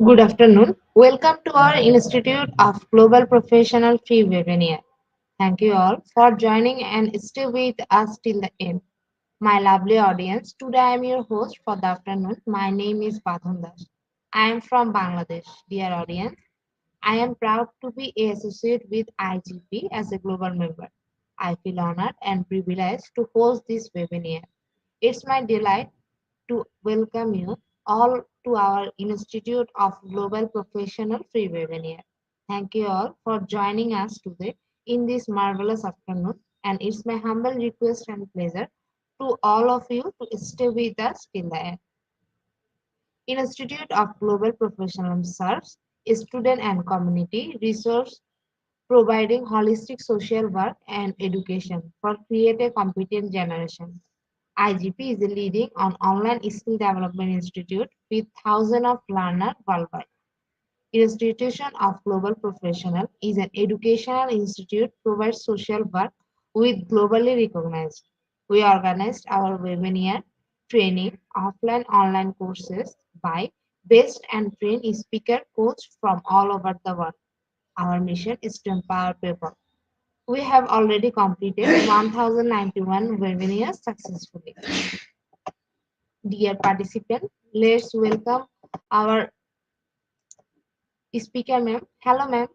Good afternoon. Welcome to our Institute of Global Professional Free webinar. Thank you all for joining and stay with us till the end. My lovely audience, today I am your host for the afternoon. My name is Badhan Das. I am from Bangladesh. Dear audience, I am proud to be associated with IGP as a global member. I feel honored and privileged to host this webinar. It's my delight to welcome you all to our Institute of Global Professional Free webinar. Thank you all for joining us today in this marvelous afternoon, and it's my humble request and pleasure to all of you to stay with us till the end. Institute of Global Professionalism serves student and community resource providing holistic social work and education for create a competent generation. IGP is a leading on online skill development institute with thousands of learners worldwide. Institution of Global Professional is an educational institute provides social work with globally recognized. We organized our webinar training offline online courses by best and trained speaker coach from all over the world. Our mission is to empower people. We have already completed 1091 webinars successfully. Dear participant, let's welcome our speaker, ma'am. Hello, ma'am.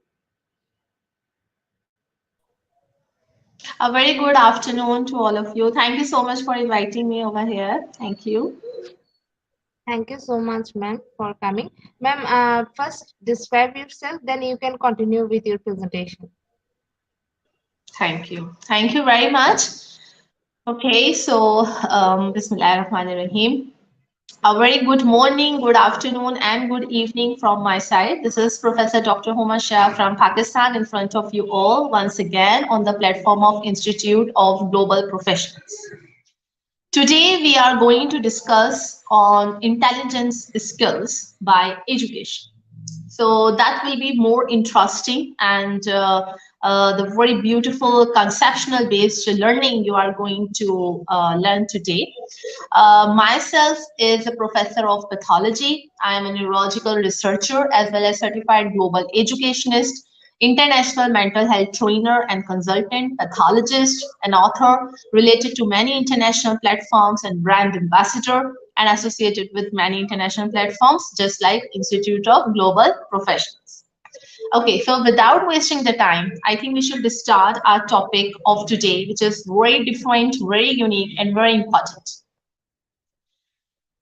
A very good afternoon to all of you. Thank you so much for inviting me over here. Thank you. Thank you so much, ma'am, for coming. Ma'am, first describe yourself, then you can continue with your presentation. Thank you. Thank you very much. Okay, so Bismillahirrahmanirrahim. A very good morning, good afternoon, and good evening from my side. This is Professor Dr. Huma Shah from Pakistan in front of you all once again on the platform of Institute of Global Professionals. Today we are going to discuss on intelligence skills by education. So that will be more interesting and the very beautiful conceptual based learning you are going to learn today. Myself is a professor of pathology. I am a neurological researcher as well as certified global educationist, international mental health trainer and consultant, pathologist, and author related to many international platforms and brand ambassador and associated with many international platforms, just like Institute of Global Professionals. Okay, so without wasting the time, I think we should start our topic of today, which is very different, very unique, and very important.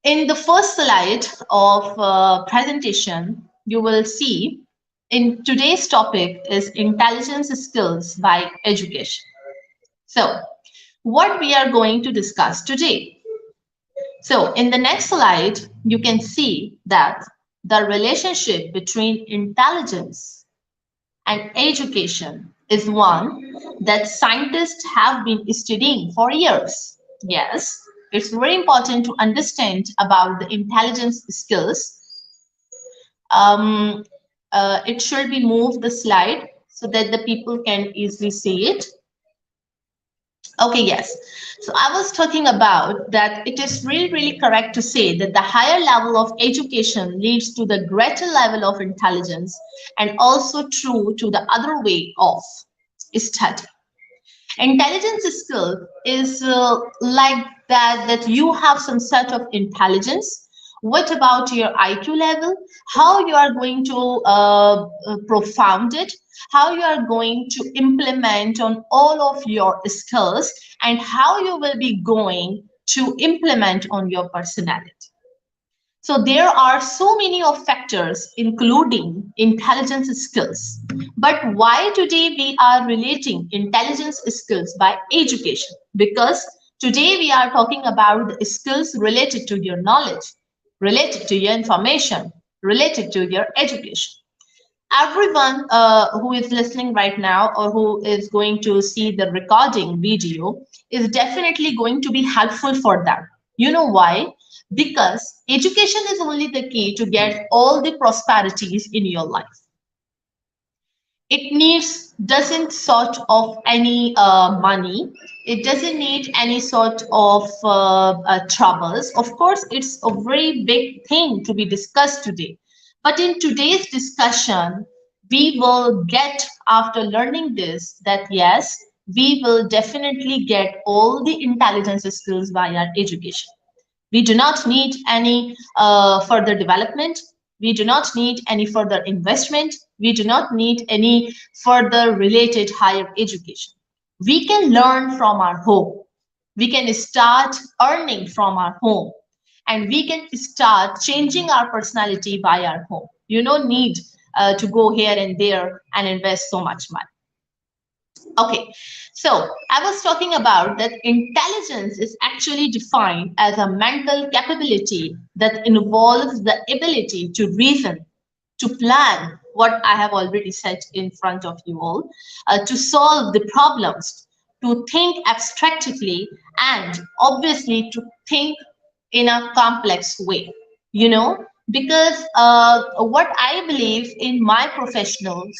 In the first slide of presentation, you will see in today's topic is intelligence skills by education. So what we are going to discuss today. So in the next slide, you can see that the relationship between intelligence and education is one that scientists have been studying for years. Yes, it's very important to understand about the intelligence skills. Um, it should be moved the slide so that the people can easily see it. Okay, yes. So I was talking about that it is really, really correct to say that the higher level of education leads to the greater level of intelligence and also true to the other way of study. Intelligence skill is like that you have some sort of intelligence. What about your IQ level? How you are going to profound it? How you are going to implement on all of your skills and how you will be going to implement on your personality. So there are so many of factors including intelligence skills. But why today we are relating intelligence skills by education? Because today we are talking about the skills related to your knowledge, related to your information, related to your education. Everyone who is listening right now or who is going to see the recording video is definitely going to be helpful for them. You know why? Because education is only the key to get all the prosperities in your life. It needs doesn't sort of any money. It doesn't need any sort of troubles. Of course, it's a very big thing to be discussed today. But in today's discussion, we will get, after learning this, that yes, we will definitely get all the intelligence skills via education. We do not need any further development. We do not need any further investment. We do not need any further related higher education. We can learn from our home. We can start earning from our home, and we can start changing our personality by our home. You don't need to go here and there and invest so much money. Okay, so I was talking about that intelligence is actually defined as a mental capability that involves the ability to reason, to plan what I have already said in front of you all, to solve the problems, to think abstractly, and obviously to think in a complex way. You know, because what I believe in my professionals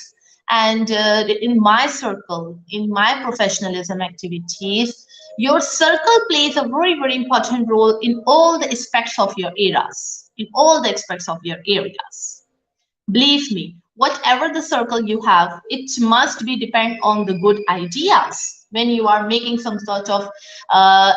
and in my circle, in my professionalism activities, your circle plays a very, very important role in all the aspects of your eras, in all the aspects of your areas. Believe me, whatever the circle you have, it must be depend on the good ideas. When you are making some sort of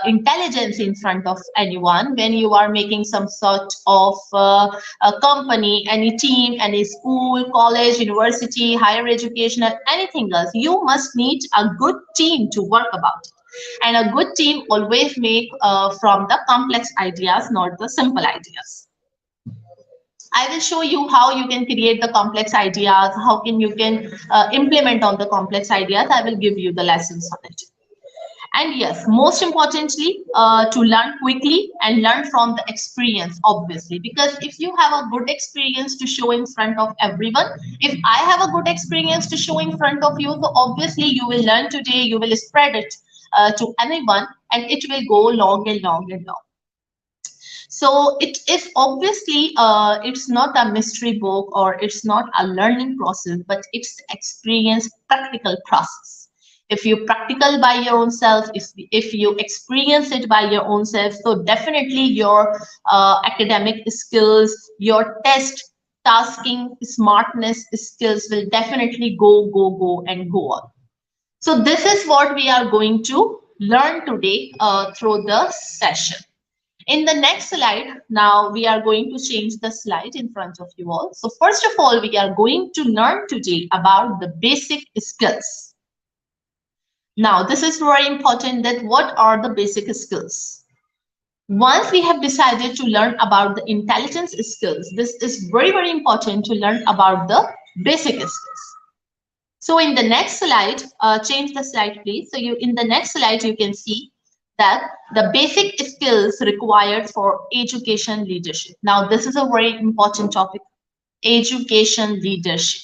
intelligence in front of anyone, when you are making some sort of a company, any team, any school, college, university, higher education, or anything else, you must need a good team to work about it. And a good team always make from the complex ideas, not the simple ideas. I will show you how you can create the complex ideas, how can you can implement on the complex ideas. I will give you the lessons on it. And yes, most importantly, to learn quickly and learn from the experience, obviously. Because if you have a good experience to show in front of everyone, if I have a good experience to show in front of you, so obviously you will learn today, you will spread it to anyone, and it will go long and long and long. So it is obviously it's not a mystery book or it's not a learning process, but it's experience practical process. If you practical by your own self, if you experience it by your own self, so definitely your academic skills, your test tasking smartness skills will definitely go and go on. So this is what we are going to learn today through the session. In the next slide, now we are going to change the slide in front of you all. So first of all, we are going to learn today about the basic skills. Now, this is very important, that what are the basic skills? Once we have decided to learn about the intelligence skills, this is very, very important to learn about the basic skills. So in the next slide, change the slide, please. So in the next slide, you can see that the basic skills required for education leadership. Now, this is a very important topic, education leadership.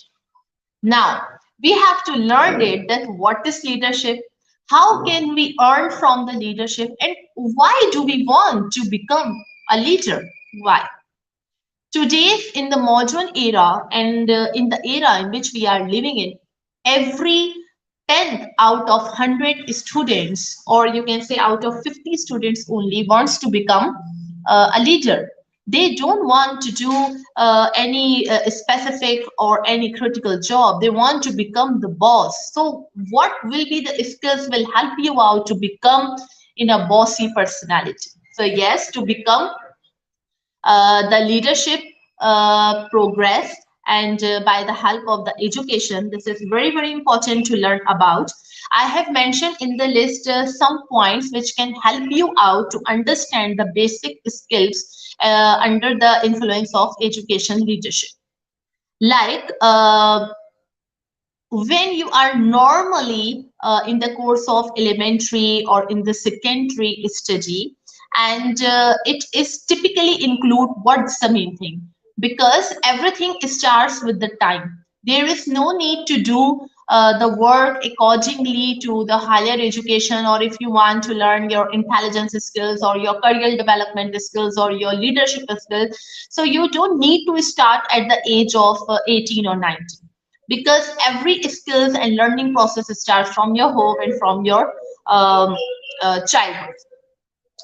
Now, we have to learn it, that what is leadership, how can we earn from the leadership, and why do we want to become a leader? Why? Today, in the modern era and in the era in which we are living in, every 10th out of 100 students, or you can say out of 50 students only, wants to become a leader. They don't want to do any specific or any critical job. They want to become the boss. So what will be the skills will help you out to become in a bossy personality? So yes, to become the leadership progress, and by the help of the education, this is very, very important to learn about. I have mentioned in the list some points which can help you out to understand the basic skills under the influence of education leadership. Like when you are normally in the course of elementary or in the secondary study, and it is typically include what's the main thing, because everything starts with the time. There is no need to do the work accordingly to the higher education, or if you want to learn your intelligence skills or your career development skills or your leadership skills, so you don't need to start at the age of 18 or 19, because every skills and learning process starts from your home and from your childhood.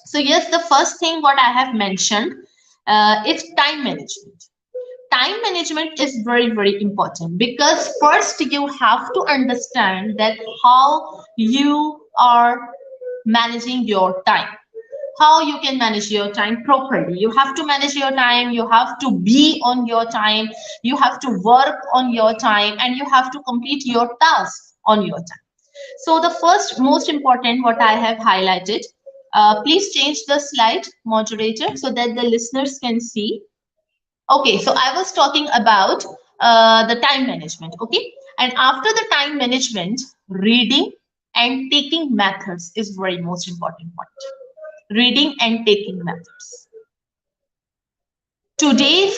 So yes, the first thing what I have mentioned is time management. time management is very, very important, because first you have to understand that how you are managing your time, how you can manage your time properly. You have to manage your time, you have to be on your time, you have to work on your time, and you have to complete your tasks on your time. So the first most important what I have highlighted, please change the slide, moderator, so that the listeners can see. Okay, so I was talking about the time management. Okay, and after the time management, reading and taking methods is very most important point. Reading and taking methods. Today's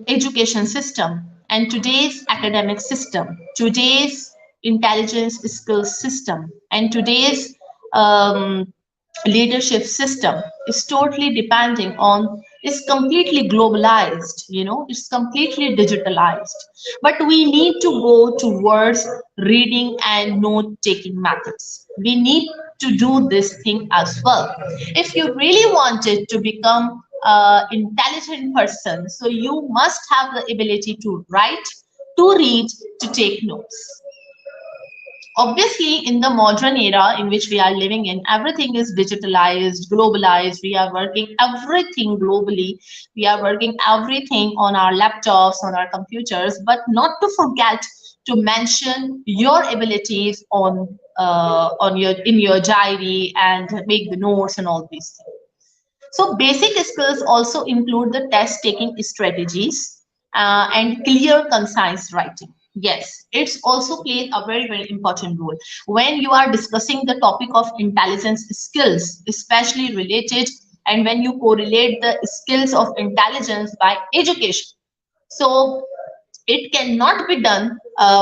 education system and today's academic system, today's intelligence skills system, and today's leadership system is totally depending on, is completely globalized, it's completely digitalized. But we need to go towards reading and note taking methods. We need to do this thing as well if you really wanted to become intelligent person. So you must have the ability to write, to read, to take notes. Obviously, in the modern era in which we are living in, everything is digitalized, globalized. We are working everything globally. We are working everything on our laptops, on our computers, but not to forget to mention your abilities on your in your diary and make the notes and all these things. So basic skills also include the test taking strategies and clear, concise writing. Yes, it's also played a very, very important role when you are discussing the topic of intelligence skills, especially related, and when you correlate the skills of intelligence by education. So it cannot be done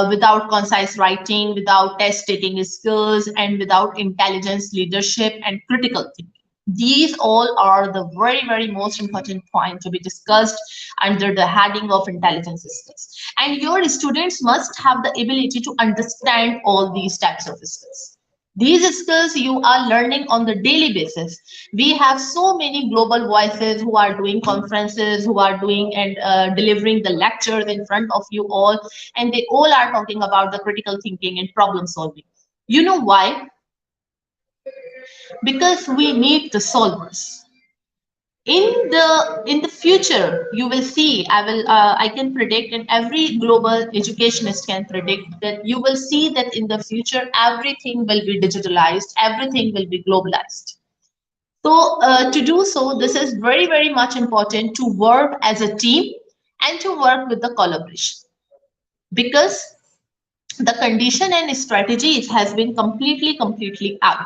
without concise writing, without test taking skills, and without intelligence, leadership, and critical thinking. These all are the very, very most important point to be discussed under the heading of intelligence skills. And your students must have the ability to understand all these types of skills. These skills you are learning on the daily basis. We have so many global voices who are doing conferences, who are doing and delivering the lectures in front of you all, and they all are talking about the critical thinking and problem solving. You know why? Because we need the solvers. In the future, you will see, I can predict, and every global educationist can predict, that you will see that in the future everything will be digitalized, everything will be globalized. So to do so, this is very, very much important to work as a team and to work with the collaboration, because the condition and strategies has been completely out.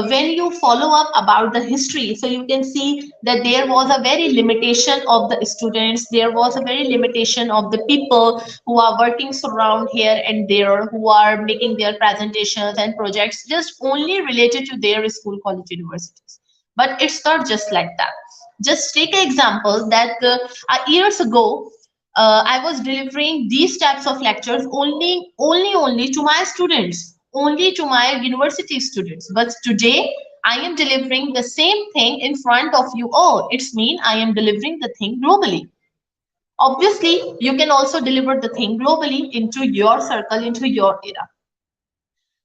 When you follow up about the history, so you can see that there was a very limitation of the students, there was a very limitation of the people who are working around here and there, who are making their presentations and projects just only related to their school, college, universities. But it's not just like that. Just take an example that years ago, I was delivering these types of lectures only to my students, only to my university students. But today, I am delivering the same thing in front of you all. It's mean I am delivering the thing globally. Obviously, you can also deliver the thing globally into your circle, into your era.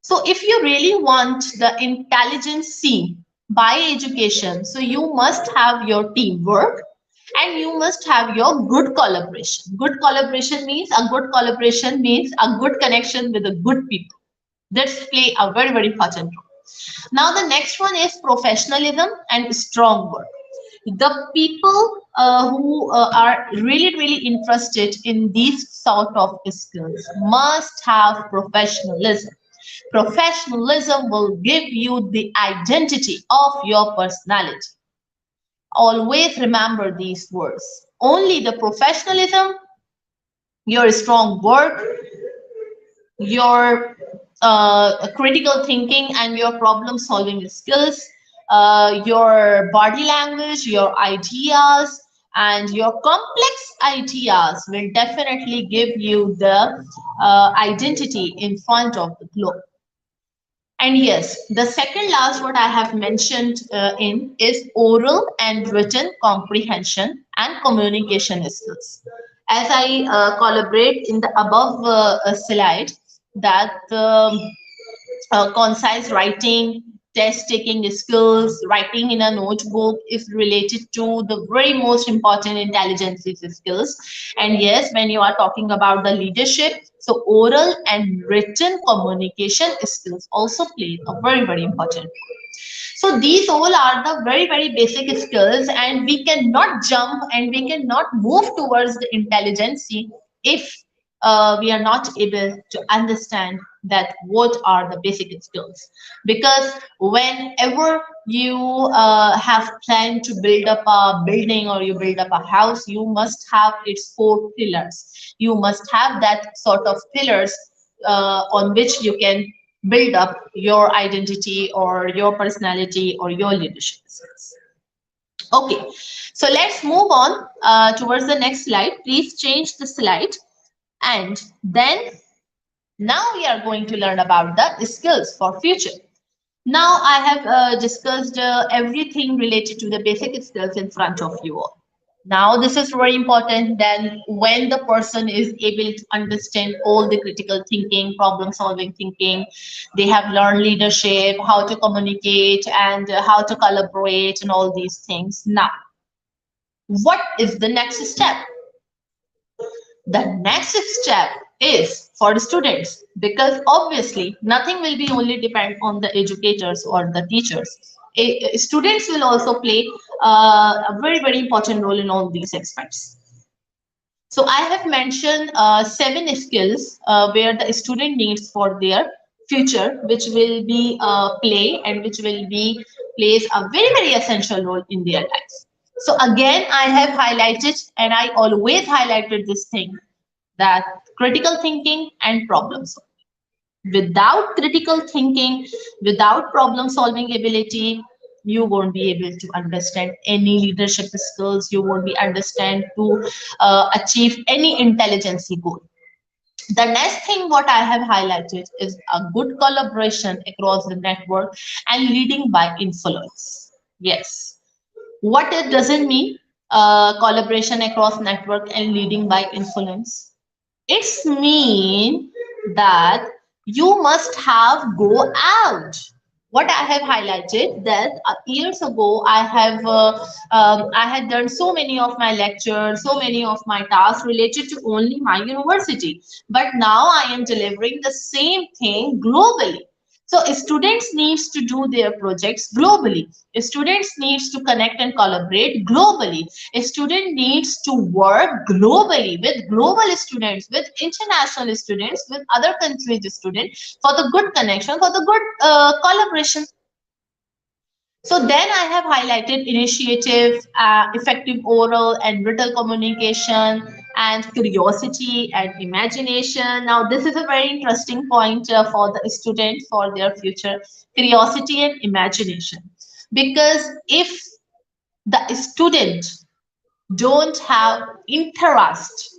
So if you really want the intelligence seen by education, so you must have your teamwork and you must have your good collaboration. Good collaboration means a good connection with the good people. That's play a very, very important role. Now the next one is professionalism and strong work. The people who are really, really interested in these sort of skills must have professionalism. Professionalism will give you the identity of your personality. Always remember these words. Only the professionalism, your strong work, your critical thinking and your problem solving skills, your body language, your ideas, and your complex ideas will definitely give you the identity in front of the globe. And yes, the second last what I have mentioned in is oral and written comprehension and communication skills. As I collaborate in the above slide, that concise writing, test taking skills, writing in a notebook is related to the very most important intelligence skills. And yes, when you are talking about the leadership, so oral and written communication skills also play a very important role. So these all are the very basic skills, and we cannot jump and we cannot move towards the intelligence if we are not able to understand that what are the basic skills. Because whenever you have planned to build up a building or you build up a house, you must have its four pillars. You must have that sort of pillars on which you can build up your identity or your personality or your leadership skills. Okay, so let's move on towards the next slide. Please change the slide. And then now we are going to learn about the skills for future. Now I have discussed everything related to the basic skills in front of you all. Now this is very important. Then when the person is able to understand all the critical thinking, problem solving thinking, they have learned leadership, how to communicate and how to collaborate and all these things. Now, what is the next step? The next step is for the students, because obviously nothing will be only depend on the educators or the teachers. Students will also play a very important role in all these aspects. So I have mentioned 7 skills where the student needs for their future, which will be play and which will be plays a very essential role in their lives. So again, I have highlighted and I always highlighted this thing, that critical thinking and problem solving. Without critical thinking, without problem solving ability, you won't be able to understand any leadership skills. You won't be understand to achieve any intelligence goal. The next thing what I have highlighted is a good collaboration across the network and leading by influence. Yes, what it doesn't mean collaboration across network and leading by influence. It's mean that you must have go out. What I have highlighted that years ago I had done so many of my lectures, so many of my tasks related to only my university. But now I am delivering the same thing globally. So students needs to do their projects globally. Students needs to connect and collaborate globally. A student needs to work globally with global students, with international students, with other countries students for the good connection, for the good collaboration. So then I have highlighted initiative, effective oral and written communication, and curiosity and imagination. Now this is a very interesting point for the student for their future, curiosity and imagination. Because if the student don't have interest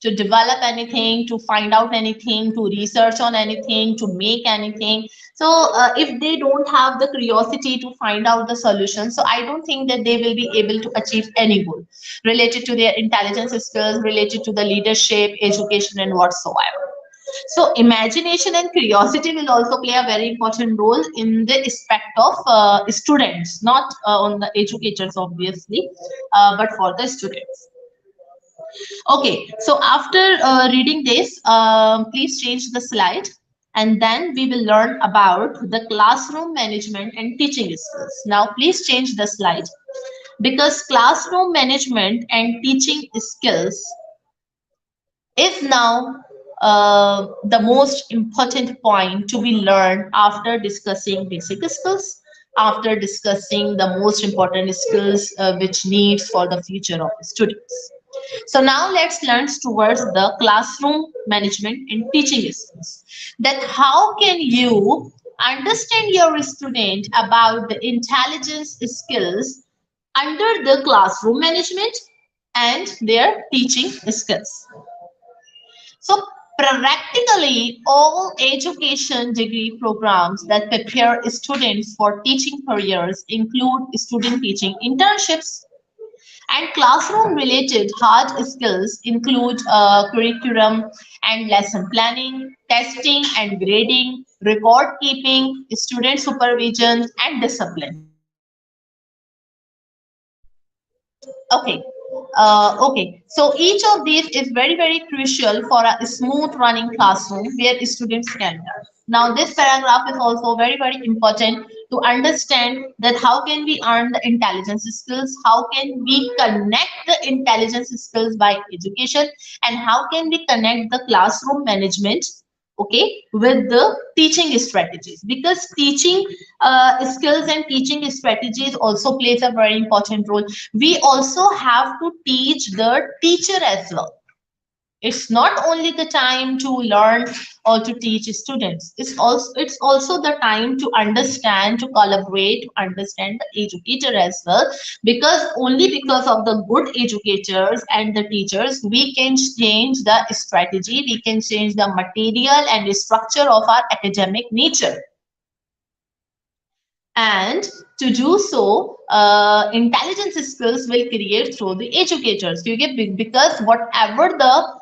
to develop anything, to find out anything, to research on anything, to make anything, so if they don't have the curiosity to find out the solution, so I don't think that they will be able to achieve any goal related to their intelligence skills, related to the leadership, education and whatsoever. So imagination and curiosity will also play a very important role in the aspect of students, not on the educators obviously, but for the students. Okay, so after reading this, please change the slide, and then we will learn about the classroom management and teaching skills. Now please change the slide, because classroom management and teaching skills is now the most important point to be learned after discussing basic skills, after discussing the most important skills which needs for the future of students. So now let's learn towards the classroom management and teaching skills. That how can you understand your student about the intelligence skills under the classroom management and their teaching skills. So Practically, all education degree programs that prepare students for teaching careers include student teaching internships. And classroom related hard skills include curriculum and lesson planning, testing and grading, record keeping, student supervision, and discipline. Okay. Okay. So each of these is very, very crucial for a smooth running classroom where students can learn. Now, this paragraph is also very, very important to understand that how can we earn the intelligence skills, how can we connect the intelligence skills by education, and how can we connect the classroom management, okay, with the teaching strategies, because teaching skills and teaching strategies also plays a very important role. We also have to teach the teacher as well. It's not only the time to learn or to teach students, it's also the time to understand, to collaborate, to understand the educator as well, because only because of the good educators and the teachers we can change the strategy, we can change the material and the structure of our academic nature. And to do so, intelligence skills will create through the educators. You get, because whatever the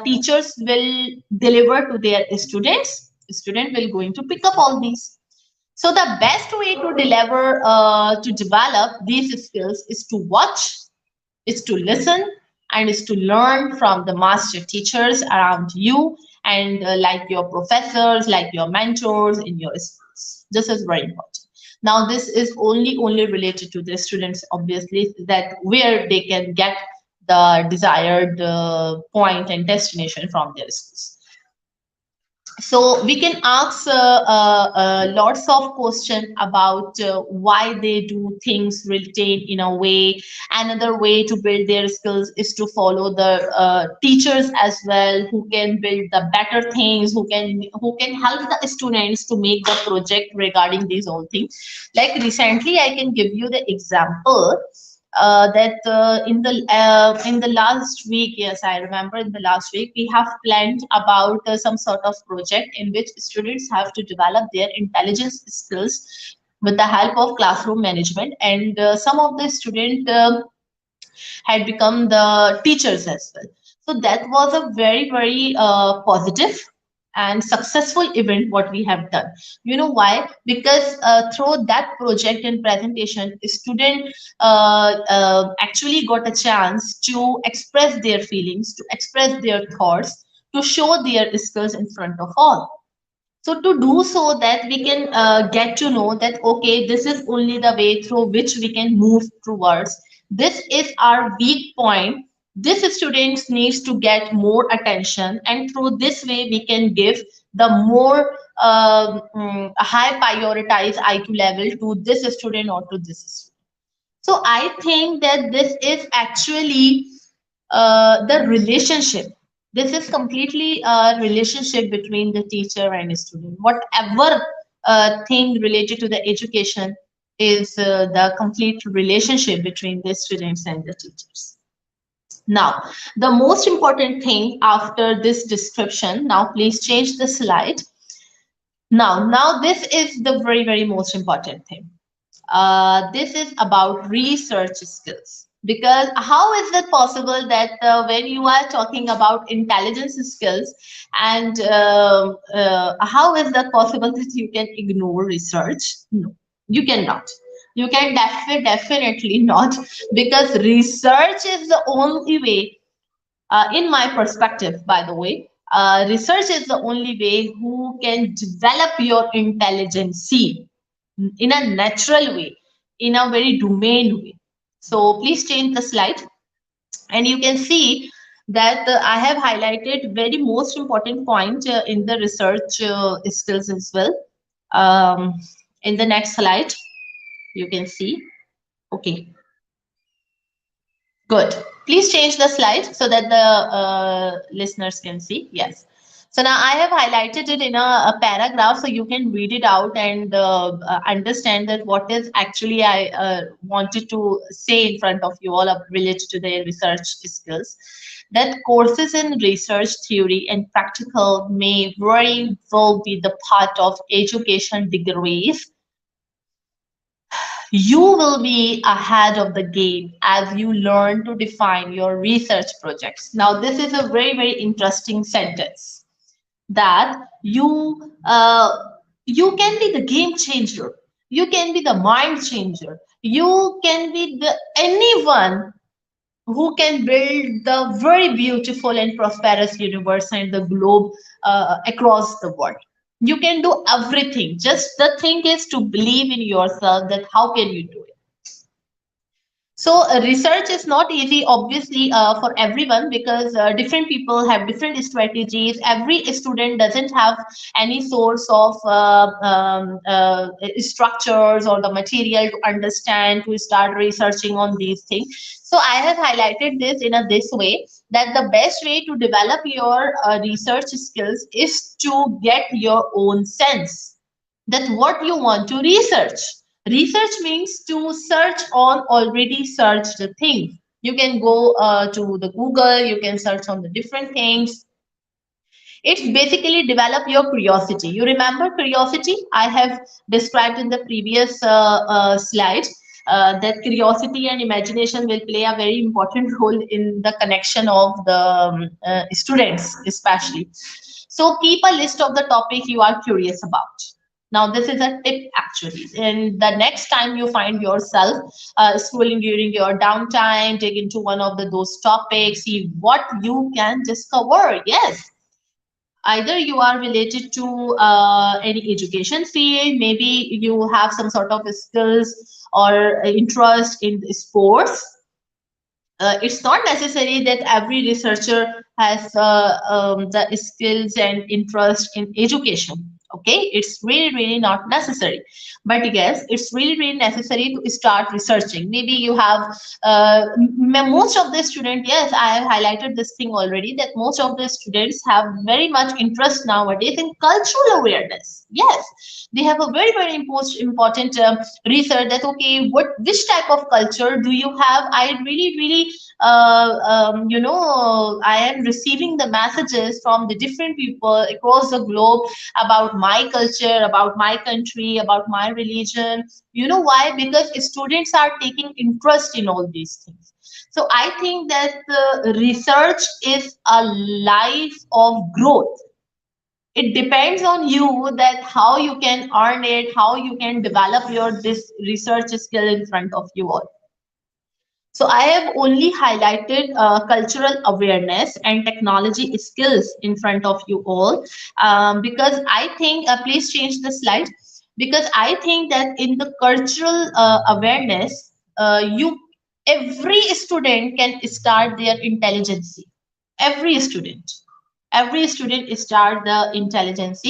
teachers will deliver to their students, student will going to pick up all these. So the best way to deliver, to develop these skills is to watch, is to listen, and is to learn from the master teachers around you, and like your professors, like your mentors in your schools. This is very important. Now this is only related to the students, obviously, that where they can get the desired point and destination from their schools. So we can ask lots of questions about why they do things retain in a way. Another way to build their skills is to follow the teachers as well, who can build the better things, who can help the students to make the project regarding these all things. Like recently I can give you the example that in the last week, yes, I remember in the last week we have planned about some sort of project in which students have to develop their intelligence skills with the help of classroom management, and some of the students had become the teachers as well. So that was a very, very positive and successful event what we have done. You know why? Because through that project and presentation, student actually got a chance to express their feelings, to express their thoughts, to show their skills in front of all. So to do so that we can get to know that, okay, this is only the way through which we can move towards. This is our weak point. This students needs to get more attention, and through this way we can give the more high prioritized IQ level to this student or to this student. So I think that this is actually the relationship. This is completely a relationship between the teacher and the student. Whatever thing related to the education is the complete relationship between the students and the teachers. Now, the most important thing after this description, now please change the slide. Now this is the very, very most important thing. This is about research skills, because how is it possible that when you are talking about intelligence skills, and how is that possible that you can ignore research? No, you cannot. You can definitely not, because research is the only way, in my perspective, by the way, research is the only way who can develop your intelligence in a natural way, in a very domain way. So please change the slide, and you can see that I have highlighted very most important point in the research skills as well. Um, in the next slide, you can see. Okay, good. Please change the slide so that the listeners can see. Yes. So now I have highlighted it in a paragraph so you can read it out and understand that what is actually I wanted to say in front of you all related to the research skills. that courses in research theory and practical may very well be the part of education degrees, you will be ahead of the game as you learn to define your research projects. Now, this is a very, very interesting sentence that you can be the game changer, you can be the mind changer, you can be the anyone who can build the very beautiful and prosperous universe and the globe across the world. You can do everything. Just the thing is to believe in yourself that how can you do it. So research is not easy, obviously, for everyone because different people have different strategies. Every student doesn't have any source of structures or the material to understand to start researching on these things. So I have highlighted this in a this way that the best way to develop your research skills is to get your own sense that what you want to research. Research means to search on already searched things. You can go to the Google, you can search on the different things. It's basically develop your curiosity. You remember curiosity? I have described in the previous slide that curiosity and imagination will play a very important role in the connection of the students, especially. So keep a list of the topic you are curious about. Now, this is a tip actually. And the next time you find yourself scrolling during your downtime, dig into one of those topics, see what you can discover. Yes, either you are related to any education field, maybe you have some sort of skills or interest in sports. It's not necessary that every researcher has the skills and interest in education. Okay, it's really, really not necessary. But yes, it's really, really necessary to start researching. Maybe you have most of the students, yes, I have highlighted this thing already, that most of the students have very much interest nowadays in cultural awareness. Yes, they have a very, very important research that okay, what which type of culture do you have. I really, really I am receiving the messages from the different people across the globe about my culture, about my country, about my religion. You know why? Because students are taking interest in all these things. So I think that research is a life of growth. It depends on you that how you can earn it, how you can develop your this research skill in front of you all. So I have only highlighted cultural awareness and technology skills in front of you all because I think, please change the slide, because I think that in the cultural awareness, every student can start their intelligence. Every student. Every student start the intelligence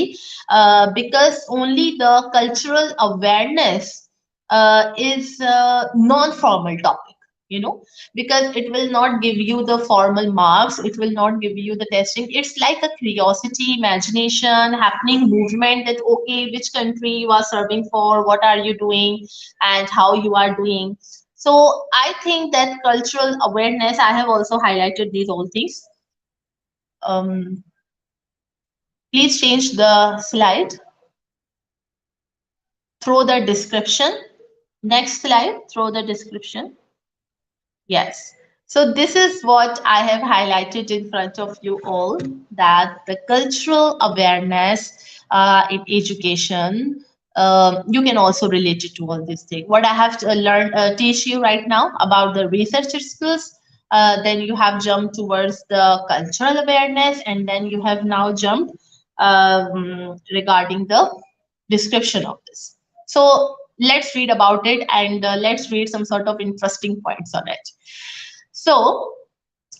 because only the cultural awareness is a non-formal topic, you know, because it will not give you the formal marks, it will not give you the testing. It's like a curiosity, imagination, happening movement that okay, which country you are serving for, what are you doing, and how you are doing. So I think that cultural awareness, I have also highlighted these all things. um, Please change the slide. Through the description. Next slide, through the description. Yes. So this is what I have highlighted in front of you all, that the cultural awareness in education, you can also relate it to all these things. What I have to learn, teach you right now about the research skills, then you have jumped towards the cultural awareness, and then you have now jumped regarding the description of this. So let's read about it, and let's read some sort of interesting points on it. So,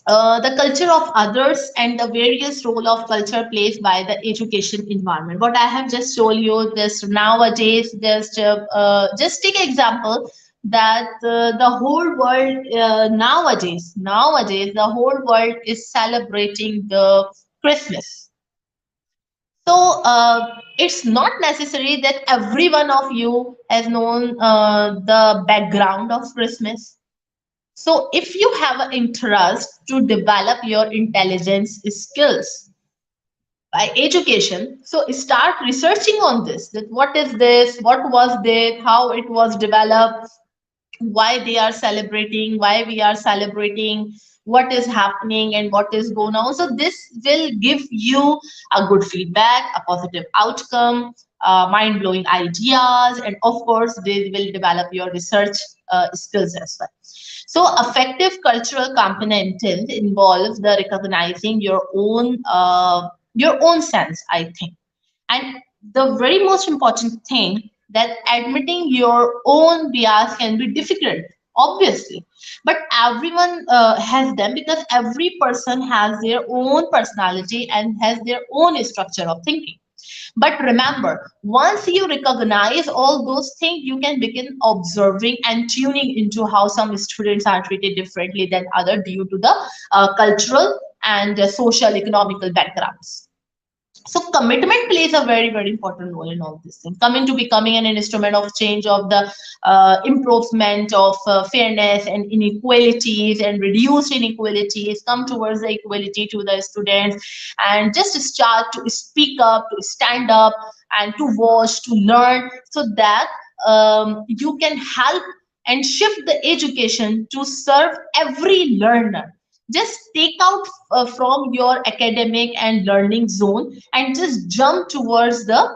the culture of others and the various role of culture plays by the education environment. What I have just told you, this nowadays, just take example that the whole world nowadays the whole world is celebrating the Christmas. So it's not necessary that every one of you has known the background of Christmas. So if you have an interest to develop your intelligence skills by education, so start researching on this, that what is this, what was this, how it was developed, why they are celebrating, why we are celebrating, what is happening and what is going on. So this will give you a good feedback, a positive outcome, mind-blowing ideas, and of course they will develop your research skills as well. So effective cultural component involves the recognizing your own sense, I think. And the very most important thing, that admitting your own bias can be difficult, obviously, but everyone has them, because every person has their own personality and has their own structure of thinking. But remember, once you recognize all those things, you can begin observing and tuning into how some students are treated differently than other due to the cultural and social economical backgrounds. So commitment plays a very important role in all this thing, coming to becoming an instrument of change, of the improvement of fairness and inequalities, and reduced inequalities, come towards the equality to the students, and just start to speak up, to stand up, and to watch, to learn, so that you can help and shift the education to serve every learner. Just take out from your academic and learning zone and just jump towards the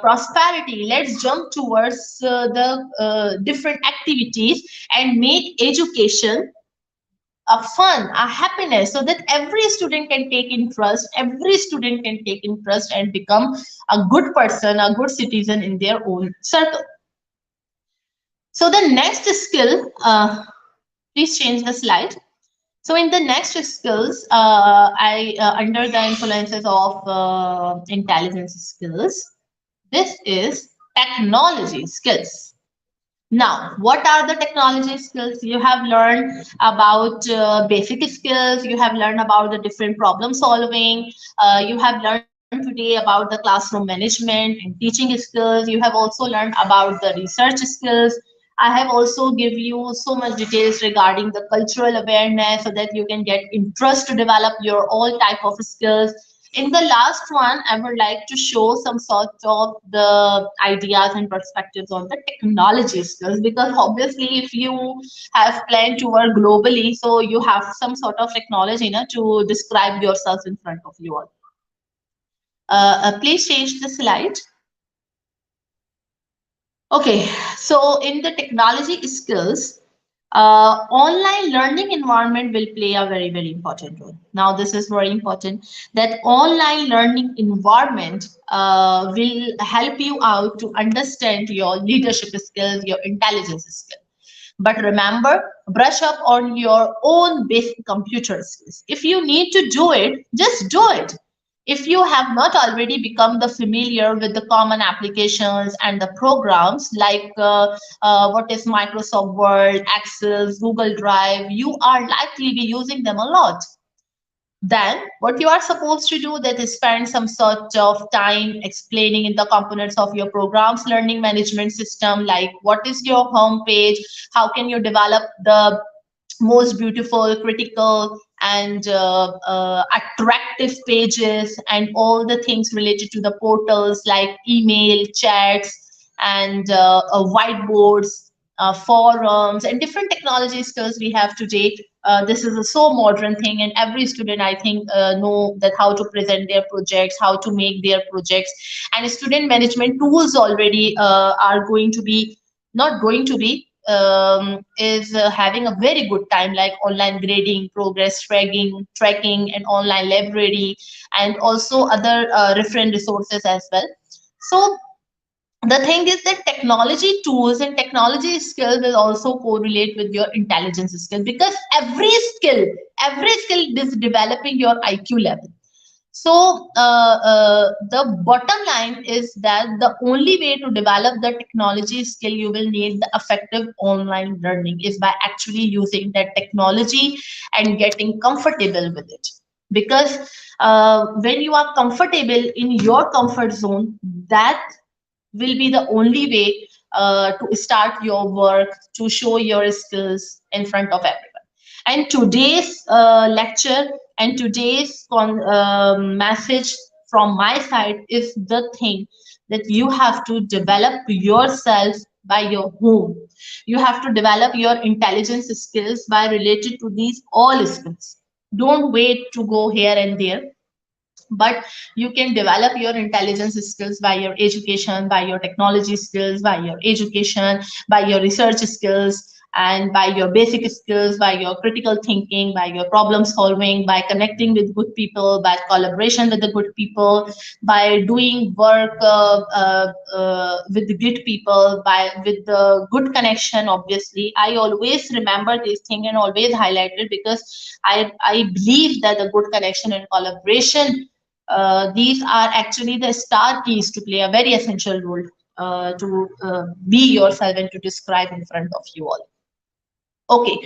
prosperity. Let's jump towards the different activities and make education a fun, a happiness, so that every student can take interest, every student can take interest and become a good person, a good citizen in their own circle. So the next skill, please change the slide. So in the next skills, under the influences of intelligence skills, this is technology skills. Now, what are the technology skills? You have learned about basic skills. You have learned about the different problem solving. You have learned today about the classroom management and teaching skills. You have also learned about the research skills. I have also give you so much details regarding the cultural awareness, so that you can get interest to develop your all type of skills. In the last one, I would like to show some sort of the ideas and perspectives on the technology skills, because obviously if you have planned to work globally, so you have some sort of technology, to describe yourself in front of you all. Please change the slide. Okay, so in the technology skills, online learning environment will play a very important role. Now, this is very important, that online learning environment will help you out to understand your leadership skills, your intelligence skills. But remember, brush up on your own basic computer skills. If you need to do it, just do it. If you have not already become the familiar with the common applications and the programs like what is Microsoft Word, Excel, Google Drive, you are likely be using them a lot. Then what you are supposed to do, that is spend some sort of time explaining in the components of your programs learning management system, like what is your home page, how can you develop the most beautiful, critical, and attractive pages, and all the things related to the portals like email, chats, and whiteboards, forums, and different technology skills we have today. This is a so modern thing, and every student, I think, know that how to present their projects, how to make their projects, and student management tools already are going to be, not going to be, is having a very good time, like online grading, progress tracking, and online library, and also other reference resources as well. So the thing is that technology tools and technology skills will also correlate with your intelligence skill, because every skill is developing your IQ level. So the bottom line is that the only way to develop the technology skill, you will need the effective online learning, is by actually using that technology and getting comfortable with it. Because when you are comfortable in your comfort zone, that will be the only way to start your work, to show your skills in front of everyone. And today's lecture and today's message from my side is the thing that you have to develop yourself by your home. You have to develop your intelligence skills by related to these all skills. Don't wait to go here and there, but you can develop your intelligence skills by your education, by your technology skills, by your education, by your research skills, and by your basic skills, by your critical thinking, by your problem solving, by connecting with good people, by collaboration with the good people, by doing work with the good people, by with the good connection. Obviously, I always remember this thing and always highlight it, because I believe that the good connection and collaboration, these are actually the star keys to play a very essential role to be yourself and to describe in front of you all. Okay,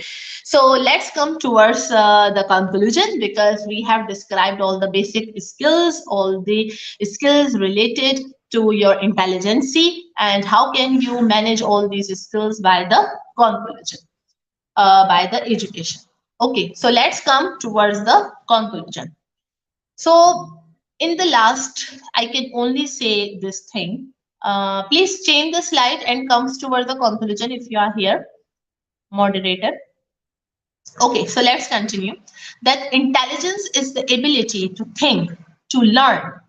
so let's come towards the conclusion, because we have described all the basic skills, all the skills related to your intelligence, and how can you manage all these skills by the conclusion, by the education. Okay, so let's come towards the conclusion. So in the last, I can only say this thing. Please change the slide and comes towards the conclusion if you are here, moderator. Okay, so let's continue. That intelligence is the ability to think, to learn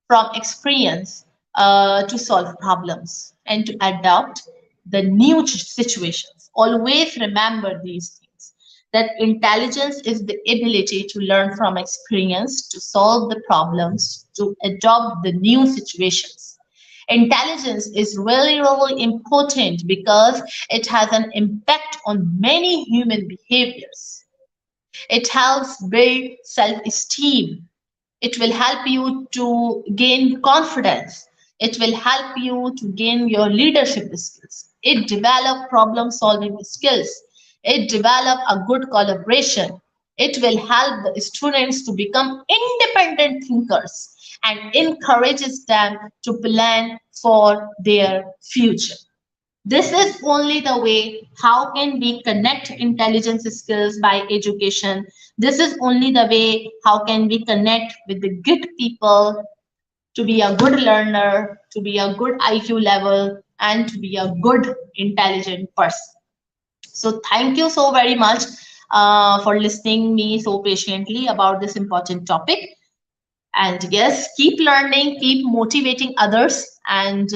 from experience, to solve problems, and to adapt the new situations. Always remember these things. That intelligence is the ability to learn from experience, to solve the problems, to adopt the new situations. Intelligence is really, really important because it has an impact on many human behaviors. It helps build self-esteem. It will help you to gain confidence. It will help you to gain your leadership skills. It develop problem solving skills. It develop a good collaboration. It will help the students to become independent thinkers and encourages them to plan for their future. This is only the way how can we connect intelligence skills by education. This is only the way how can we connect with the good people to be a good learner, to be a good IQ level, and to be a good intelligent person. So thank you so very much for listening me so patiently about this important topic. And yes, keep learning, keep motivating others, and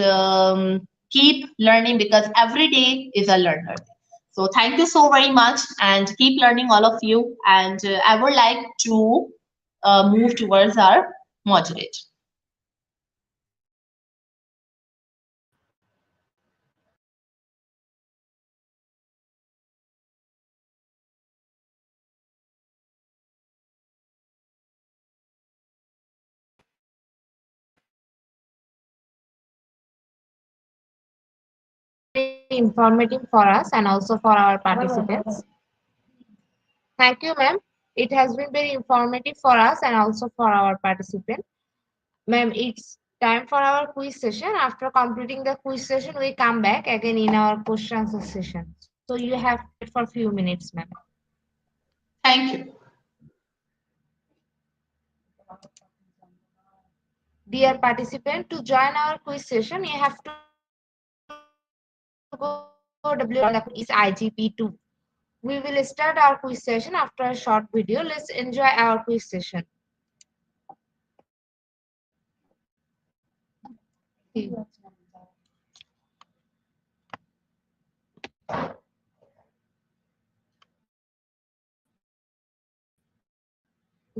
keep learning, because every day is a learner. So thank you so very much, and keep learning, all of you. And I would like to move towards our moderator. Very informative for us and also for our participants. Thank you, ma'am. It has been very informative for us and also for our participants. Ma'am, it's time for our quiz session. After completing the quiz session, we come back again in our question answer session. So you have to wait for a few minutes, ma'am. Thank you. Dear participant, to join our quiz session, you have to go www.is-igp2. We will start our quiz session after a short video. Let's enjoy our quiz session.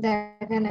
দেখেন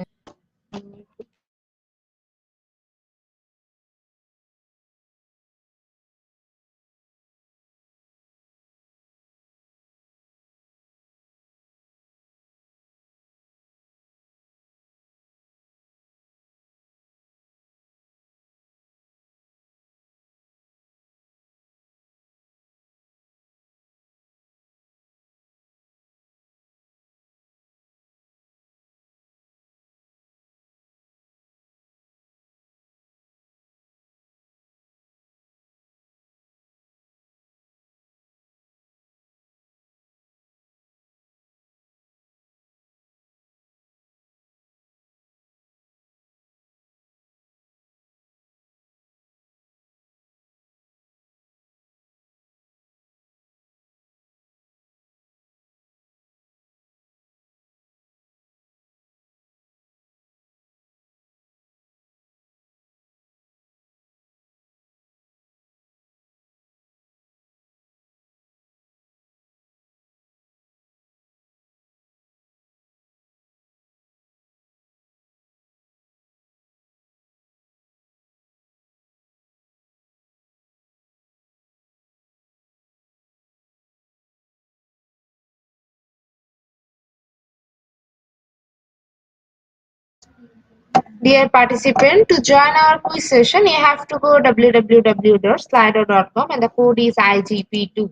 Dear participant, to join our quiz session, you have to go www.slido.com and the code is IGP2.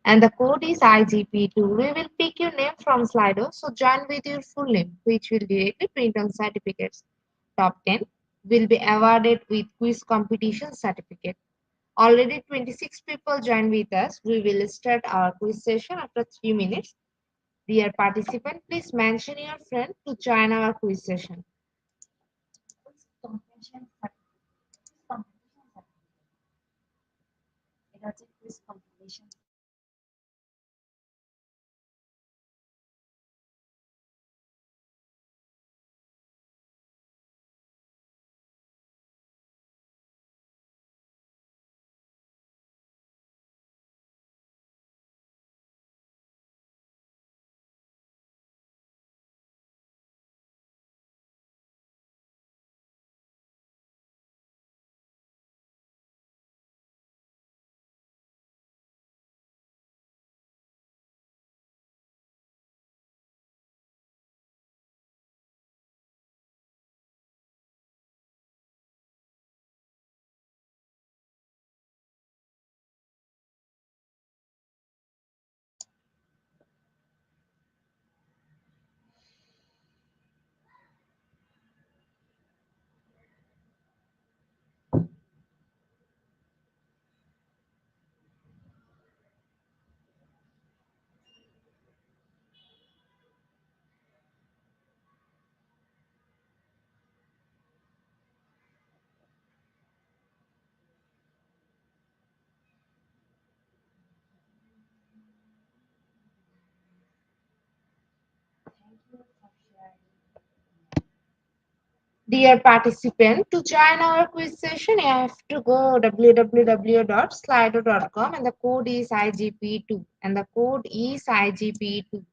And the code is IGP2. We will pick your name from Slido, so join with your full name, which will directly print on certificates. Top 10 will be awarded with quiz competition certificate. Already 26 people join with us. We will start our quiz session after 3 minutes. Dear participant, please mention your friend to join our quiz session. Dear participant, to join our quiz session, you have to go www.slido.com and the code is IGP2 and the code is IGP2.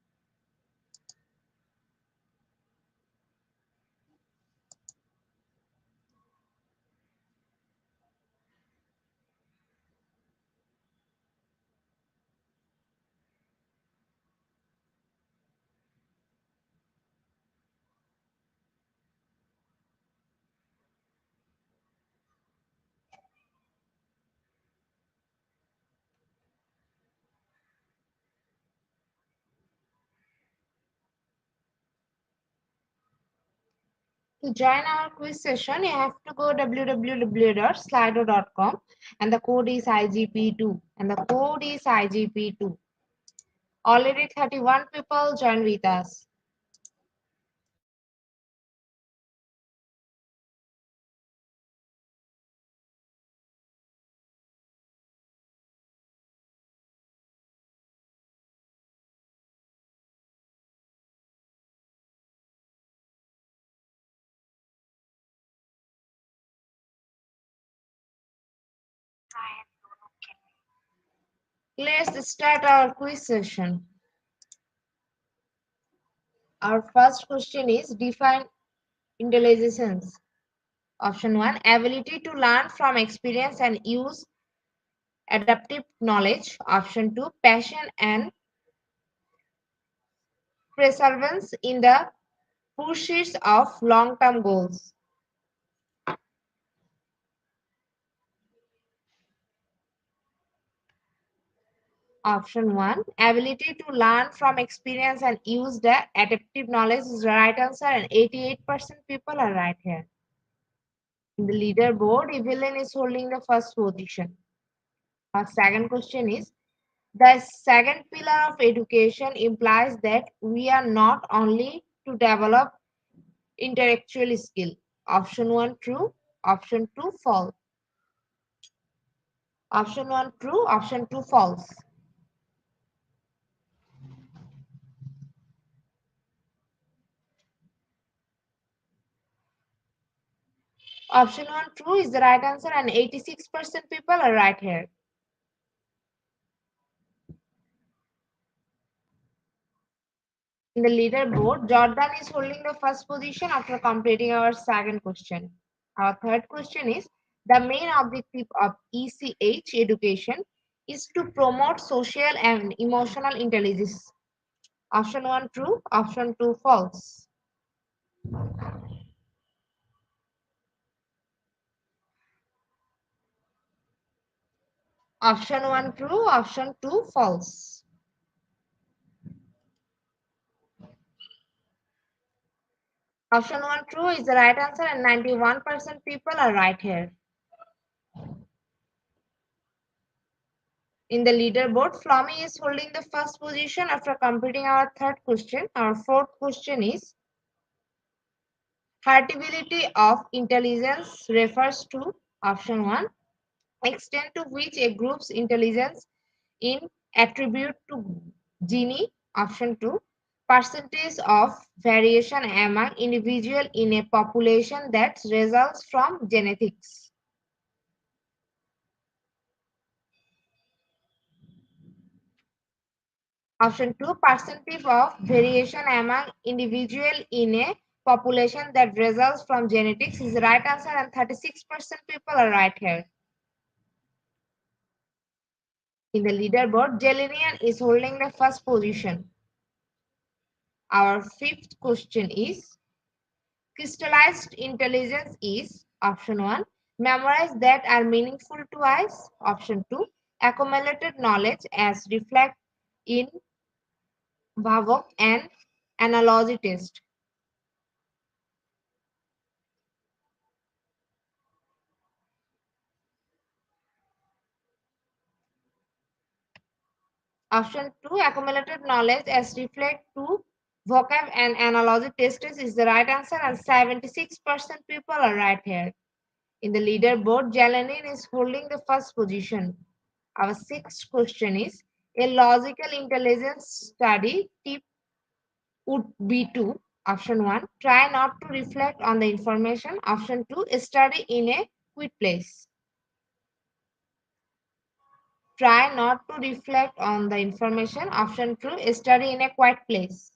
To join our quiz session, you have to go www.slido.com and the code is IGP2 and the code is IGP2. Already 31 people join with us. Let's start our quiz session. Our first question is define intelligence. Option 1, ability to learn from experience and use adaptive knowledge. Option 2, passion and perseverance in the pursuit of long-term goals. Option 1, ability to learn from experience and use the adaptive knowledge is the right answer and 88% people are right here. In the leaderboard, Evelyn is holding the first position. Our second question is, the second pillar of education implies that we are not only to develop intellectual skill. Option 1 true, option 2 false. Option 1 true, option 2 false. Option 1 true is the right answer and 86% people are right here. In the leaderboard, Jordan is holding the first position after completing our second question. Our third question is, the main objective of ECH education is to promote social and emotional intelligence. Option 1 true, option 2 false. Option 1 true, option 2 false. Option 1 true is the right answer and 91% people are right here. In the leaderboard, Flomi is holding the first position after completing our third question. Our fourth question is, heritability of intelligence refers to option 1, extent to which a group's intelligence in attribute to Gini, option 2, percentage of variation among individual in a population that results from genetics. Option 2, percentage of variation among individual in a population that results from genetics is the right answer and 36% people are right here. In the leaderboard, Jelenian is holding the first position. Our fifth question is, crystallized intelligence is option 1, memorized that are meaningful to us, option 2, accumulated knowledge as reflect in Bhavok and analogy test. Option 2, accumulated knowledge as reflect to vocab and analogy tests is the right answer and 76% people are right here. In the leaderboard, Jalanin is holding the first position. Our sixth question is, a logical intelligence study tip would be to option 1, try not to reflect on the information, option 2, study in a quiet place. Try not to reflect on the information, option 2, study in a quiet place.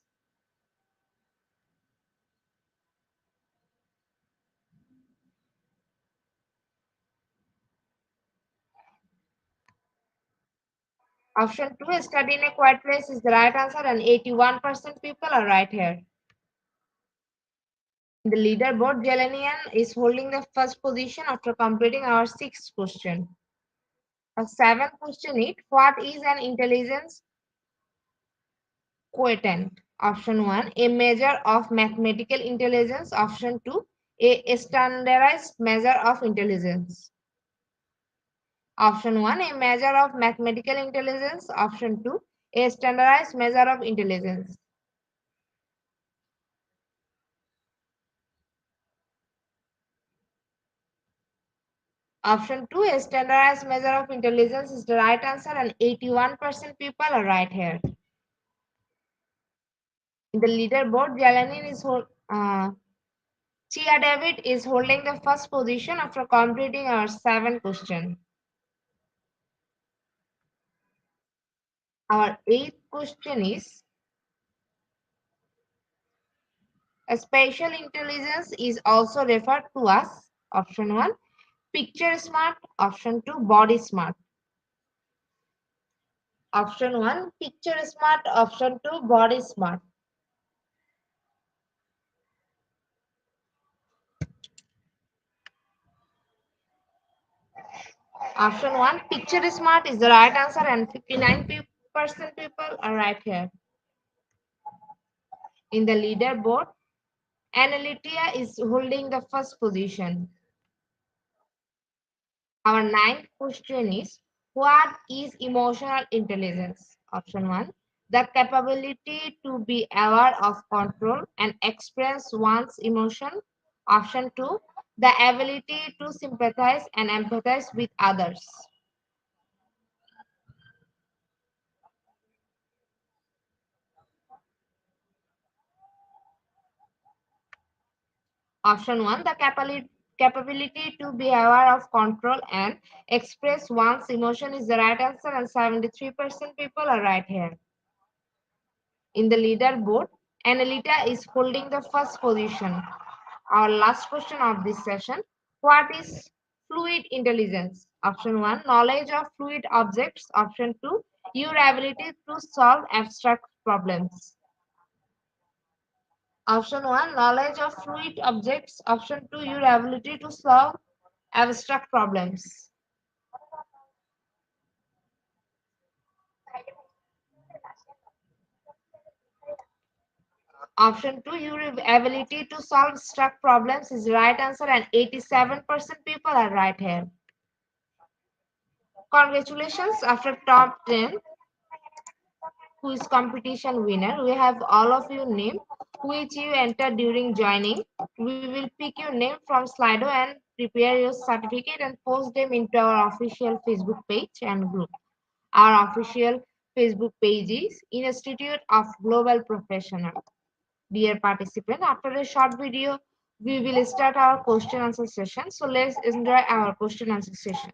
Option 2, study in a quiet place is the right answer and 81% people are right here. In the leaderboard, Jelenian is holding the first position after completing our sixth question. Our seventh question is, what is an intelligence quotient? Option 1, a measure of mathematical intelligence. Option 2, a standardized measure of intelligence. Option 1, a measure of mathematical intelligence. Option 2, a standardized measure of intelligence. Option 2, a standardized measure of intelligence is the right answer and 81% people are right here. In the leaderboard, Chia David is holding the first position after completing our seventh question. Our eighth question is, spatial intelligence is also referred to as option 1, picture smart, option 2, body smart. Option 1, picture smart, option 2, body smart. Option 1, picture smart is the right answer and 59% people are right here. In the leaderboard, Analytia is holding the first position. Our ninth question is, what is emotional intelligence? Option 1, the capability to be aware of control and express one's emotion. Option 2, the ability to sympathize and empathize with others. Option 1, the capability to be aware of control and express one's emotion is the right answer and 73% people are right here. In the leaderboard, Analyta is holding the first position. Our last question of this session, what is fluid intelligence? Option 1, knowledge of fluid objects. Option 2, your ability to solve abstract problems. Option 1, knowledge of fluid objects. Option 2, your ability to solve abstract problems. Option 2, your ability to solve struck problems is right answer and 87% people are right here. Congratulations, after top 10 quiz competition winner, we have all of your name which you entered during joining. We will pick your name from Slido and prepare your certificate and post them into our official Facebook page and group. Our official Facebook page is Institute of Global Professional. Dear participant, after a short video, we will start our question answer session. So let's enjoy our question answer session.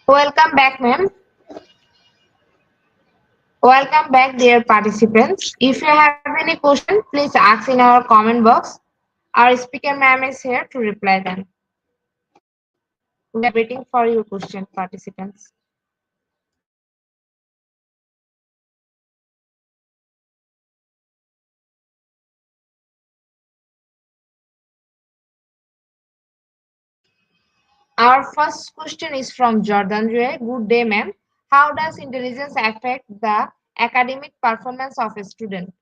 Welcome back, ma'am. Welcome back, dear participants. If you have any question, please ask in our comment box. Our speaker ma'am is here to reply them. We are waiting for your question, participants. Our first question is from Jordan Ray. Good day, ma'am. How does intelligence affect the academic performance of a student?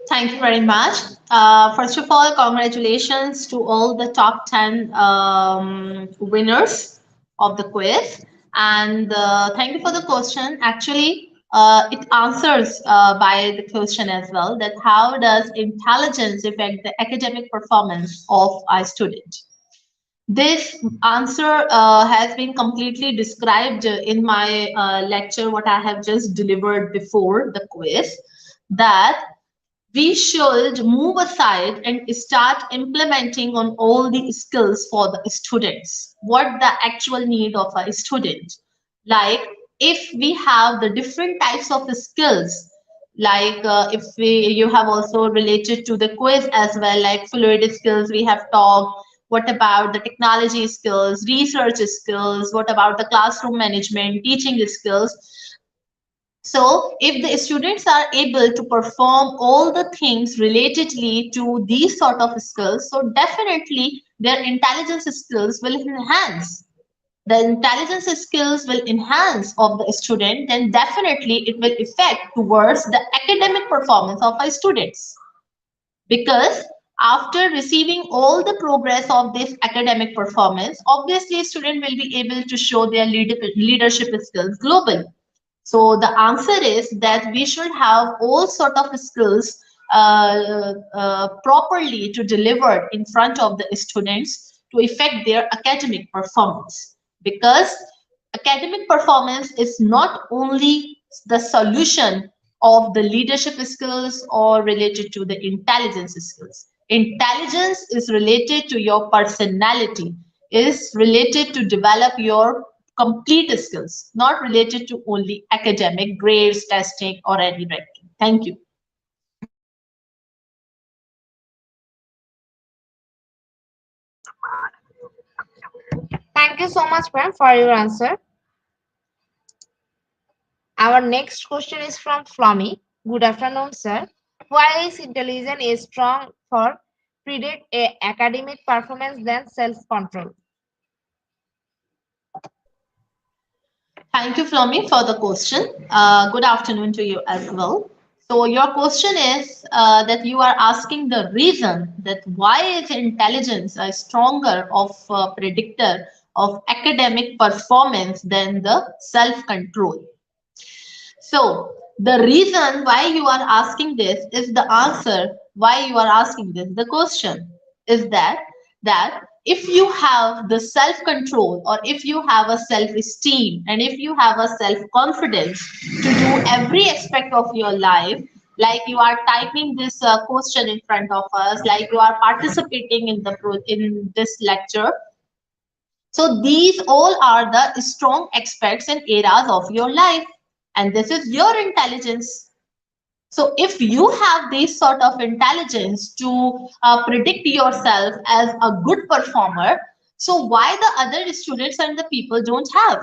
Thank you very much. First of all, congratulations to all the top 10 winners of the quiz. And thank you for the question. Actually, it answers by the question as well, that how does intelligence affect the academic performance of a student? This answer has been completely described in my lecture, what I have just delivered before the quiz, that we should move aside and start implementing on all the skills for the students. What the actual need of a student? Like if we have the different types of skills, like if you have also related to the quiz as well, like fluid skills we have talked. What about the technology skills, research skills? What about the classroom management, teaching skills? So if the students are able to perform all the things relatedly to these sort of skills, so definitely their intelligence skills will enhance. The intelligence skills will enhance of the student, then definitely it will affect towards the academic performance of our students. Because after receiving all the progress of this academic performance, obviously student will be able to show their leadership skills globally. So the answer is that we should have all sort of skills properly to deliver in front of the students to affect their academic performance. Because academic performance is not only the solution of the leadership skills or related to the intelligence skills. Intelligence is related to your personality, is related to develop your complete skills, not related to only academic grades, testing, or any ranking. Thank you. Thank you so much, ma'am, for your answer. Our next question is from Flomi. Good afternoon, sir. Why is intelligence is strong for predict a academic performance than self-control? Thank you, Flomi, for the question. Good afternoon to you as well. So your question is that you are asking the reason that why is intelligence a stronger of predictor of academic performance than the self-control. So the reason why you are asking this is the answer why you are asking this. The question is that if you have the self control, or if you have a self esteem, and if you have a self confidence to do every aspect of your life, like you are typing this question in front of us, like you are participating in in this lecture, so these all are the strong aspects and areas of your life, and this is your intelligence. So if you have this sort of intelligence to predict yourself as a good performer, so why the other students and the people don't have?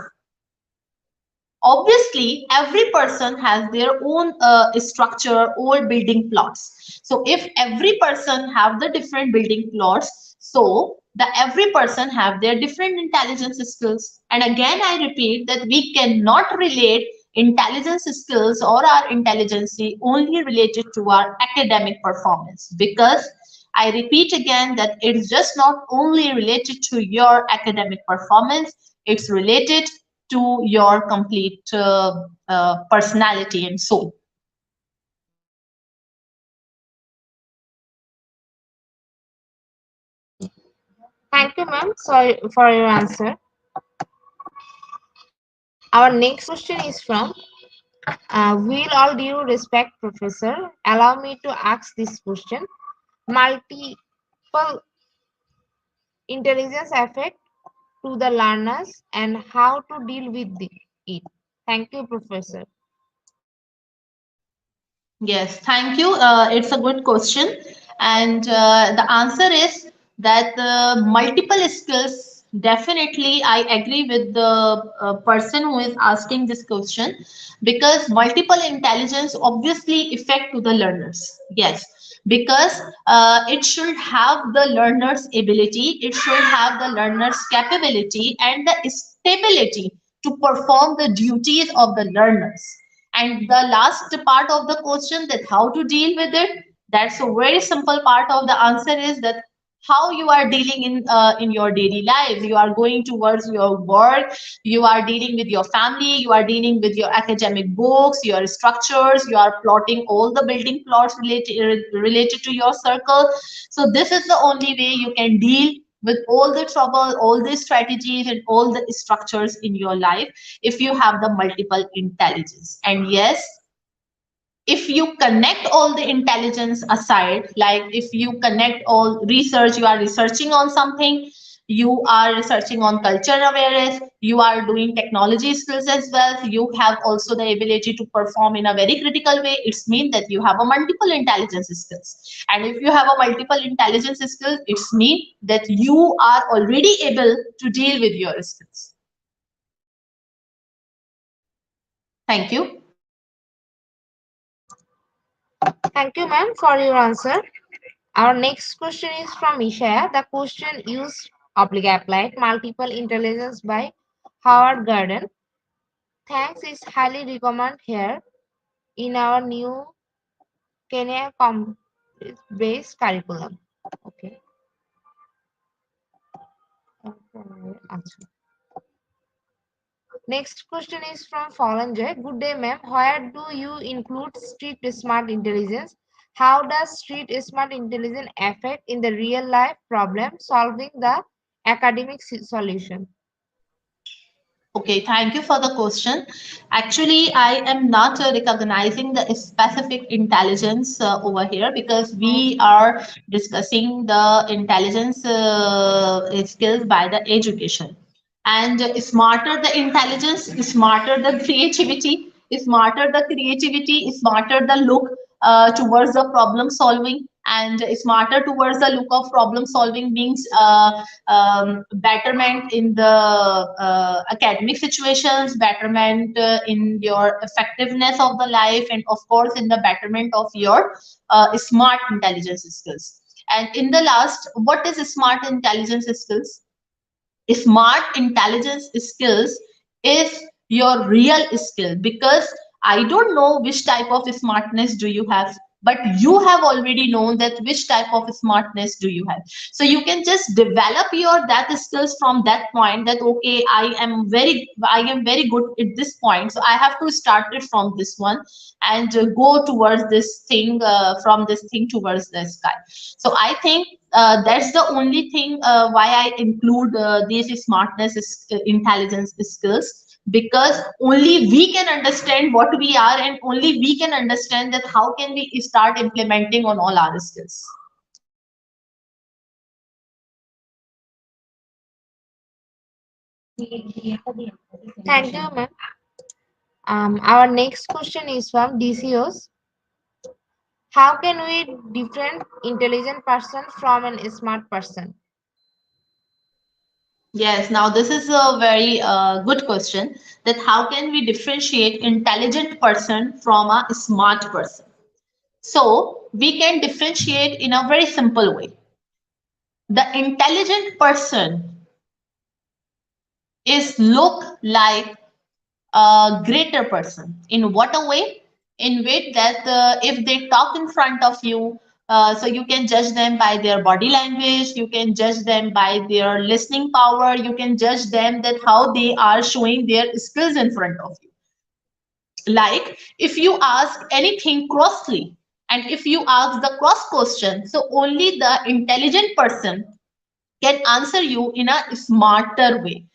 Obviously every person has their own structure or building plots. So if every person have the different building plots, so the every person have their different intelligence skills. And again I repeat that we cannot relate intelligence skills or our intelligence only related to our academic performance, because I repeat again that it's just not only related to your academic performance, it's related to your complete personality and soul. Thank you, ma'am, sorry for your answer. Our next question is from Will all due respect, Professor, allow me to ask this question. Multiple intelligence affect to the learners and how to deal with it. Thank you, Professor. Yes, thank you. It's a good question. And the answer is that the multiple skills, definitely, I agree with the person who is asking this question, because multiple intelligence obviously affect to the learners. Yes, because it should have the learner's ability, it should have the learner's capability and the stability to perform the duties of the learners. And the last part of the question, that how to deal with it, that's a very simple part of the answer, is that how you are dealing in your daily life. You are going towards your work, you are dealing with your family, you are dealing with your academic books, your structures, you are plotting all the building plots related to your circle. So this is the only way you can deal with all the trouble, all the strategies and all the structures in your life, if you have the multiple intelligence. And yes, if you connect all the intelligence aside, like if you connect all research, you are researching on something, you are researching on culture awareness, you are doing technology skills as well, you have also the ability to perform in a very critical way, it's mean that you have a multiple intelligence skills. And if you have a multiple intelligence skills, it's mean that you are already able to deal with your skills. Thank you. Thank you, ma'am, for your answer. Our next question is from Ishaya. The question used applied multiple intelligence by Howard Gardner. Thanks is highly recommended here in our new Kenya based curriculum. Okay. Answer. Next question is from Fallen Joy. Good day, ma'am. Where do you include street smart intelligence? How does street smart intelligence affect in the real life problem solving the academic solution? Okay, thank you for the question. Actually, I am not recognizing the specific intelligence over here, because we are discussing the intelligence skills by the education. And smarter the intelligence, smarter the creativity, smarter the look towards the problem solving. And smarter towards the look of problem solving means betterment in the academic situations, betterment in your effectiveness of the life, and of course in the betterment of your smart intelligence skills. And in the last, what is smart intelligence skills? Smart intelligence skills is your real skill, because I don't know which type of smartness do you have, but you have already known that which type of smartness do you have. So you can just develop your that skills from that point, that okay, I am very good at this point, so I have to start it from this one, and go towards this thing, from this thing towards the sky. So I think that's the only thing why I include these intelligence skills, because only we can understand what we are, and only we can understand that how can we start implementing on all our skills. Thank you, ma'am. Our next question is from DCOs. How can we different intelligent person from an smart person? Yes, now this is a very good question, that how can we differentiate intelligent person from a smart person. So we can differentiate in a very simple way. The intelligent person is look like a greater person. In what a way? In way that if they talk in front of you, so you can judge them by their body language, you can judge them by their listening power, you can judge them that how they are showing their skills in front of you. Like if you ask anything crossly, and if you ask the cross question, so only the intelligent person can answer you in a smarter way.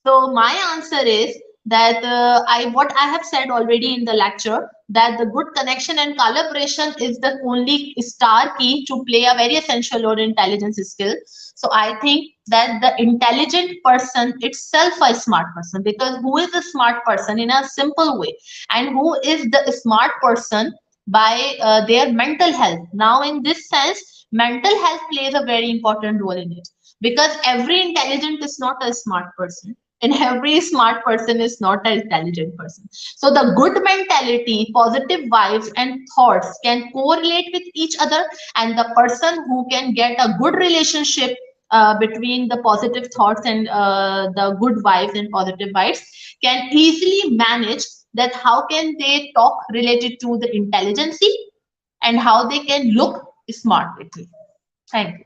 So my answer is that I what I have said already in the lecture, that the good connection and collaboration is the only star key to play a very essential role in intelligence skill. So I think that the intelligent person itself a smart person, because who is a smart person in a simple way, and who is the smart person by their mental health. Now in this sense, mental health plays a very important role in it, because every intelligent is not a smart person, and every smart person is not an intelligent person. So the good mentality, positive vibes and thoughts can correlate with each other, and the person who can get a good relationship between the positive thoughts and the good vibes and positive vibes can easily manage that how can they talk related to the intelligence, and how they can look smart with me. Thank you.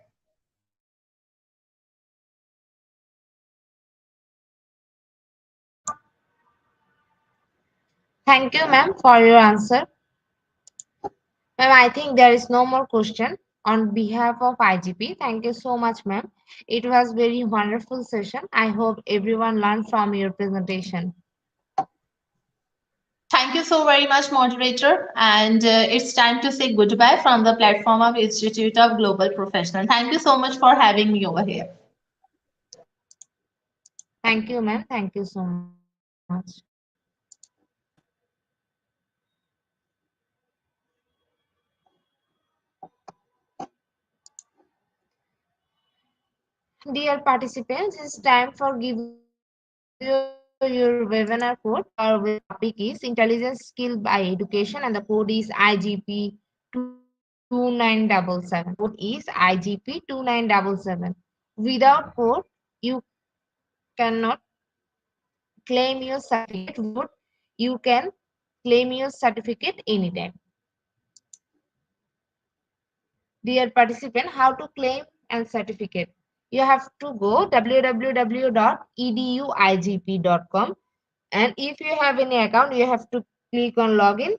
Thank you, ma'am, for your answer. Ma'am, I think there is no more question. On behalf of IGP, thank you so much, ma'am. It was very wonderful session. I hope everyone learned from your presentation. Thank you so very much, moderator. And it's time to say goodbye from the platform of Institute of Global Professional. Thank you so much for having me over here. Thank you, ma'am. Thank you so much. Dear participants, it's time for give you your webinar code. Our webinar topic is Intelligence Skill by Education, and the code is IGP2977. Code is IGP2977. Without code, you cannot claim your certificate. With code, you can claim your certificate anytime. Dear participant, how to claim and certificate? You have to go www.eduigp.com, and if you have any account, you have to click on login,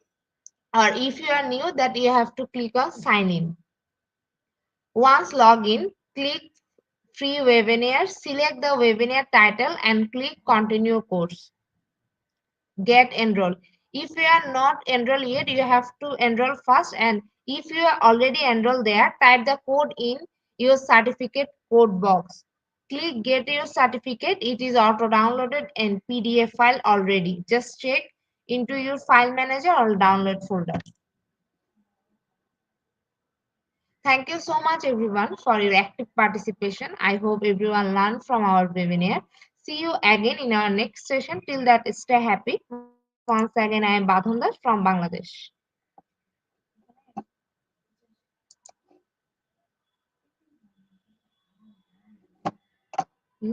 or if you are new, that you have to click on sign in. Once login, click free webinar, select the webinar title and click continue course. Get enrolled. If you are not enrolled yet, you have to enroll first, and if you are already enrolled there, type the code in your certificate code box. Click get your certificate. It is auto downloaded in PDF file already. Just check into your file manager or download folder. Thank you so much, everyone, for your active participation. I hope everyone learned from our webinar. See you again in our next session. Till that, stay happy. Once again, I am Badhundas from Bangladesh. Hmm?